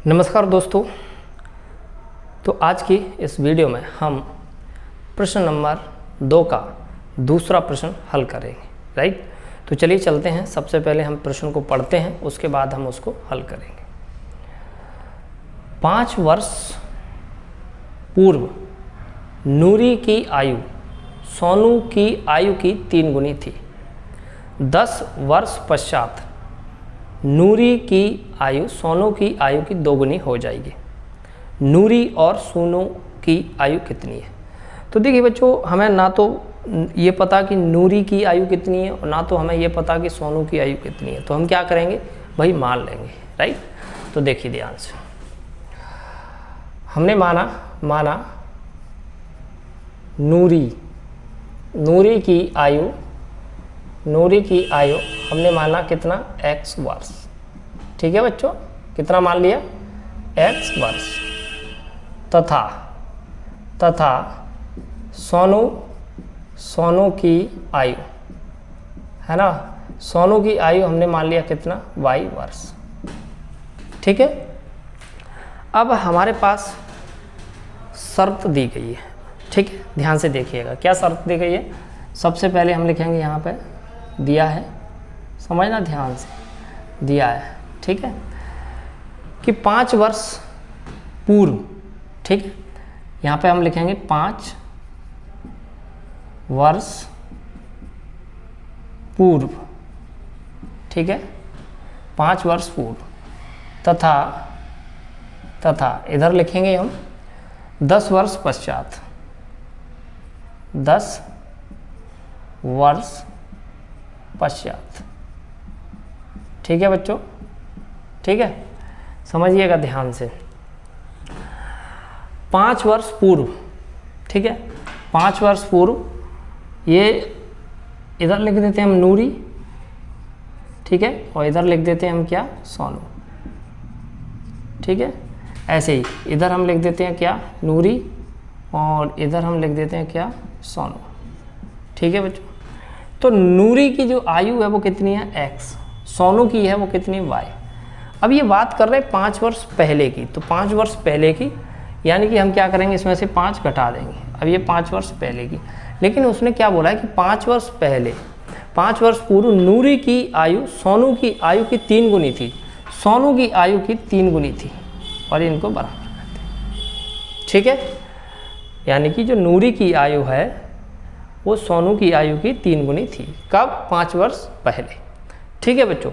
नमस्कार दोस्तों। तो आज की इस वीडियो में हम प्रश्न नंबर 2 का दूसरा प्रश्न हल करेंगे। राइट, तो चलिए चलते हैं। सबसे पहले हम प्रश्न को पढ़ते हैं, उसके बाद हम उसको हल करेंगे। 5 वर्ष पूर्व नूरी की आयु सोनू की आयु की 3 गुनी थी। 10 वर्ष पश्चात नूरी की आयु सोनू की आयु की 2 गुनी हो जाएगी। नूरी और सोनू की आयु कितनी है? तो देखिए बच्चों, हमें ना तो ये पता कि नूरी की आयु कितनी है और ना तो हमें ये पता कि सोनू की आयु कितनी है। तो हम क्या करेंगे भाई, मान लेंगे। राइट, तो देखिए ध्यान से, हमने माना नूरी की आयु हमने माना कितना, x वर्ष। ठीक है बच्चों, कितना मान लिया, x वर्ष। तथा सोनू की आयु है ना, सोनू की आयु हमने मान लिया कितना, y वर्ष। ठीक है, अब हमारे पास शर्त दी गई है। ठीक है, ध्यान से देखिएगा क्या शर्त दी गई है। सबसे पहले हम लिखेंगे, यहाँ पे दिया है, समझना ध्यान से, दिया है। ठीक है, कि 5 वर्ष पूर्व, ठीक है, यहाँ पे हम लिखेंगे 5 वर्ष पूर्व। ठीक है, 5 वर्ष पूर्व तथा इधर लिखेंगे हम 10 वर्ष पश्चात। 10 वर्ष पश्चात। ठीक है बच्चों, ठीक है, समझिएगा ध्यान से। 5 वर्ष पूर्व, ठीक है, 5 वर्ष पूर्व, ये इधर लिख देते हैं हम नूरी, ठीक है, और इधर लिख देते हैं हम क्या, सोनू। ठीक है, ऐसे ही इधर हम लिख देते हैं क्या, नूरी, और इधर हम लिख देते हैं क्या, सोनू। ठीक है बच्चों, तो नूरी की जो आयु है वो कितनी है, x, सोनू की है वो कितनी, y। अब ये बात कर रहे हैं 5 वर्ष पहले की, तो 5 वर्ष पहले की यानी कि हम क्या करेंगे, इसमें से 5 घटा देंगे। अब ये 5 वर्ष पहले की, लेकिन उसने क्या बोला है कि 5 वर्ष पहले, 5 वर्ष पूर्व नूरी की आयु सोनू की आयु की 3 गुनी थी। सोनू की आयु की 3 गुनी थी और इनको बराबर करते हैं। ठीक है, यानी कि जो नूरी की आयु है वो सोनू की आयु की 3 गुनी थी। कब, 5 वर्ष पहले। ठीक है बच्चों,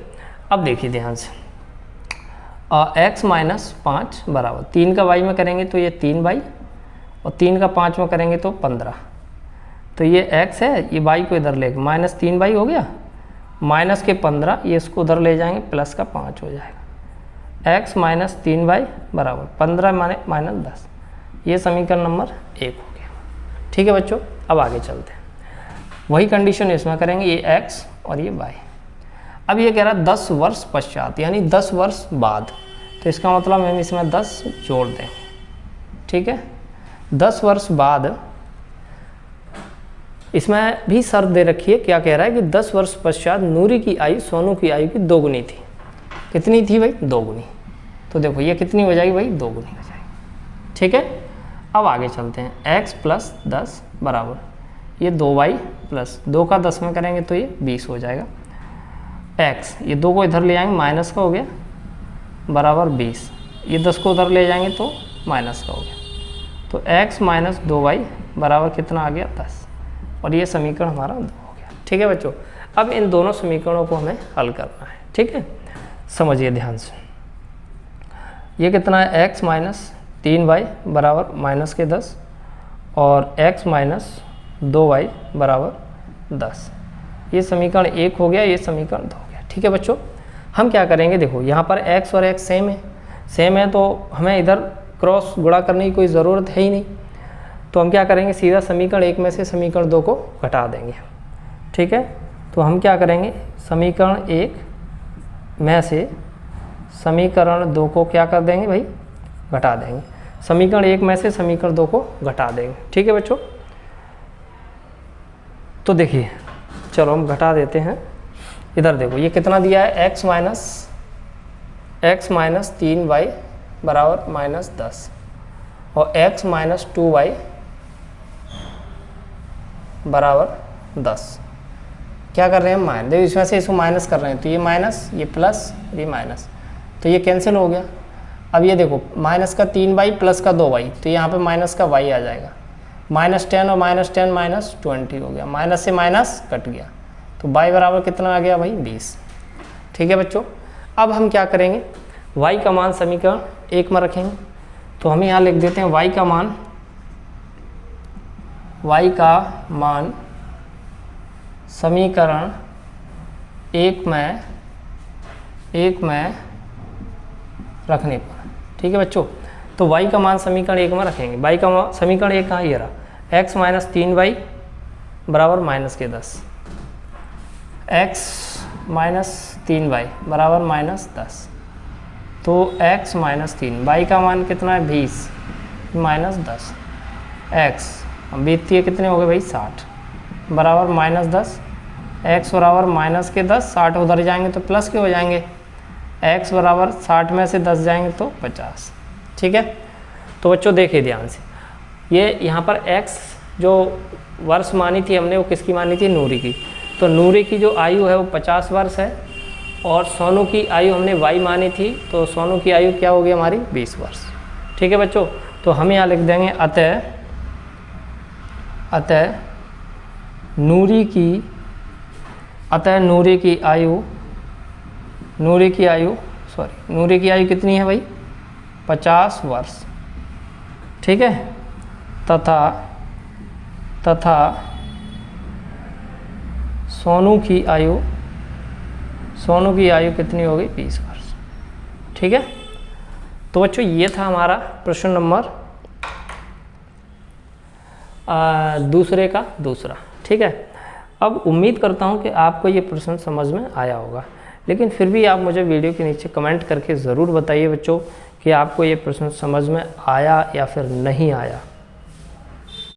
अब देखिए ध्यान से, x माइनस 5 बराबर 3 का y में करेंगे तो ये 3y, और 3 का 5 में करेंगे तो 15। तो ये x है, ये y को इधर लेके माइनस 3y हो गया, माइनस के 15, ये इसको उधर ले जाएंगे, प्लस का 5 हो जाएगा। x माइनस 3y बराबर 15 माइनस 10। ये समीकरण नंबर 1 हो गया। ठीक है बच्चों, अब आगे चलते हैं। वही कंडीशन इसमें करेंगे, ये x और ये y। अब ये कह रहा है 10 वर्ष पश्चात, यानी 10 वर्ष बाद, तो इसका मतलब हम इसमें 10 जोड़ दें। ठीक है, 10 वर्ष बाद, इसमें भी शर्त दे रखी है। क्या कह रहा है कि 10 वर्ष पश्चात नूरी की आयु सोनू की आयु की 2 गुनी थी। कितनी थी भाई, 2 गुनी। तो देखो ये कितनी हो जाएगी भाई, 2 गुनी हो जाएगी। ठीक है, अब आगे चलते हैं। x प्लस 10 बराबर ये 2y प्लस 2 का 10 में करेंगे तो ये 20 हो जाएगा। x, ये 2 को इधर ले आएंगे, माइनस का हो गया, बराबर 20। ये 10 को उधर ले जाएंगे तो माइनस का हो गया। तो x माइनस 2y बराबर कितना आ गया, 10। और ये समीकरण हमारा 2 हो गया। ठीक है बच्चों, अब इन दोनों समीकरणों को हमें हल करना है। ठीक है, समझिए ध्यान से, ये कितना है, x माइनस 3y बराबर माइनस के 10, और x माइनस 2y बराबर 10। ये समीकरण 1 हो गया, ये समीकरण 2 हो गया। ठीक है बच्चों, हम क्या करेंगे, देखो यहाँ पर x और x सेम है, तो हमें इधर क्रॉस गुणा करने की कोई ज़रूरत है ही नहीं। तो हम क्या करेंगे, सीधा समीकरण 1 में से समीकरण 2 को घटा देंगे। ठीक है, तो हम क्या करेंगे, समीकरण 1 में से समीकरण 2 को क्या कर देंगे भाई, घटा देंगे। समीकरण 1 में से समीकरण 2 को घटा देंगे। ठीक है बच्चों, तो देखिए, चलो हम घटा देते हैं। इधर देखो ये कितना दिया है, x माइनस 3y बराबर -10 और x माइनस 2y बराबर 10। क्या कर रहे हैं हम माइनस, देखो इसमें से इसको माइनस कर रहे हैं तो ये माइनस, ये प्लस, ये माइनस, तो ये कैंसिल हो गया। अब ये देखो माइनस का 3y प्लस का 2y, तो यहाँ पे माइनस का y आ जाएगा, -10 और -10 -20 हो गया, माइनस से माइनस कट गया, तो y बराबर कितना आ गया भाई 20। ठीक है बच्चों, अब हम क्या करेंगे, y का मान समीकरण 1 में रखेंगे, तो हम यहाँ लिख देते हैं y का मान समीकरण 1 में रखने पर। ठीक है बच्चों, तो y का मान समीकरण 1 में रखेंगे, y का समीकरण 1 कहाँ, ये रहा, x माइनस 3y बराबर -10, x माइनस 3y बराबर -10, तो x माइनस 3, y का मान कितना है 20 -10, x हम बीतती है कितने हो गए भाई 60 बराबर -10, x बराबर -10, 60 उधर जाएंगे तो प्लस के हो जाएंगे, x बराबर 60 में से 10 जाएंगे तो 50। ठीक है, तो बच्चों देखिए ध्यान से, ये यहाँ पर x जो वर्ष मानी थी हमने वो किसकी मानी थी, नूरी की, तो नूरी की जो आयु है वो 50 वर्ष है, और सोनू की आयु हमने y मानी थी, तो सोनू की आयु क्या होगी हमारी 20 वर्ष। ठीक है बच्चों, तो हम यहाँ लिख देंगे अतः नूरी की आयु कितनी है भाई 50 वर्ष। ठीक है, तथा सोनू की आयु कितनी होगी 20 वर्ष। ठीक है, तो बच्चों ये था हमारा प्रश्न नंबर दूसरे का दूसरा। ठीक है, अब उम्मीद करता हूँ कि आपको ये प्रश्न समझ में आया होगा, लेकिन फिर भी आप मुझे वीडियो के नीचे कमेंट करके ज़रूर बताइए बच्चों कि आपको ये प्रश्न समझ में आया या फिर नहीं आया।